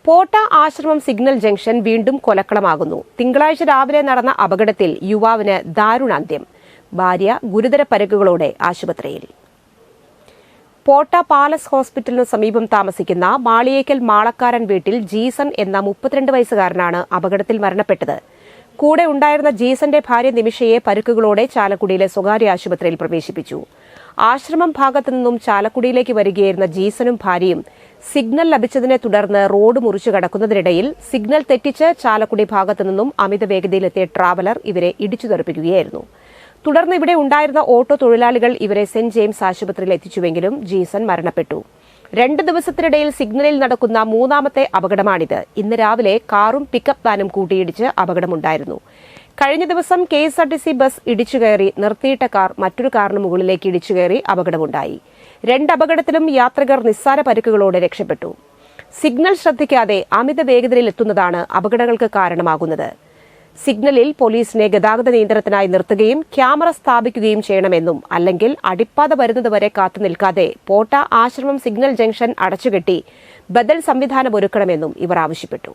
പോട്ട ആശ്രമം signal junction വീണ്ടും കൊലക്കളമാകുന്നു. തിങ്കളാഴ്ച രാവിലെ നടന്ന അപകടത്തിൽ യുവാവിന് ദാരുണാന്ത്യം. ഭാര്യ ഗുരുതര പരിക്കുകളോടെ ആശുപത്രിയിൽ. പോട്ട പാലസ് ഹോസ്പിറ്റലിനു സമീപം താമസിക്കുന്ന മാളിയേക്കൽ മാളക്കാരൻ വീട്ടിൽ ജീസൺ എന്ന 32 വയസ്സുകാരനാണ് അപകടത്തിൽ മരണപ്പെട്ടത്. കൂടെ ഉണ്ടായിരുന്ന ജീസന്റെ ഭാര്യ നിമിഷയെ പരുക്കുകളോടെ ചാലക്കുടിയിലെ സ്വകാര്യ ആശുപത്രിയിൽ പ്രവേശിപ്പിച്ചു. ആശ്രമം ഭാഗത്തു നിന്നും ചാലക്കുടിയിലേക്ക് വരികയായിരുന്ന ജീസനും ഭാര്യയും സിഗ്നൽ ലഭിച്ചതിനെ തുടർന്ന് റോഡ് മുറിച്ചു കടക്കുന്നതിനിടയിൽ സിഗ്നൽ തെറ്റിച്ച് ചാലക്കുടി ഭാഗത്തു നിന്നും അമിത വേഗതയിലെത്തിയ ട്രാവലർ ഇവരെ ഇടിച്ചു തെറിപ്പിക്കുകയായിരുന്നു. തുടർന്ന് ഇവിടെ ഉണ്ടായിരുന്ന ഓട്ടോ തൊഴിലാളികൾ ഇവരെ സെന്റ് ജെയിംസ് ആശുപത്രിയിൽ എത്തിച്ചുവെങ്കിലും ജീസൺ മരണപ്പെട്ടു. 2 ദിവസത്തിനിടയിൽ സിഗ്നലിൽ നടക്കുന്ന മൂന്നാമത്തെ അപകടമാണിത്. ഇന്ന് രാവിലെ കാറും പിക്കപ്പ് വാനും കൂട്ടിയിടിച്ച് അപകടമുണ്ടായിരുന്നു. കഴിഞ്ഞ ദിവസം KSRTC ബസ് ഇടിച്ചുകയറി നിർത്തിയിട്ട കാർ മറ്റൊരു കാറിന് മുകളിലേക്ക് ഇടിച്ചുകയറി അപകടമുണ്ടായി. 2 അപകടത്തിലും യാത്രികർ നിസ്സാര പരിക്കുകളോടെ രക്ഷപ്പെട്ടു. സിഗ്നൽ ശ്രദ്ധിക്കാതെ അമിത വേഗതയിൽ എത്തുന്നതാണ് അപകടങ്ങൾക്ക് കാരണമാകുന്നത്. സിഗ്നലിൽ പോലീസിനെ ഗതാഗത നിയന്ത്രണത്തിനായി നിർത്തുകയും ക്യാമറ സ്ഥാപിക്കുകയും ചെയ്യണമെന്നും അല്ലെങ്കിൽ അടിപ്പാത വരുന്നതുവരെ കാത്തുനിൽക്കാതെ പോട്ട ആശ്രമം സിഗ്നൽ ജംഗ്ഷൻ അടച്ചുകെട്ടി ബദൽ സംവിധാനം ഒരുക്കണമെന്നും ഇവർ ആവശ്യപ്പെട്ടു.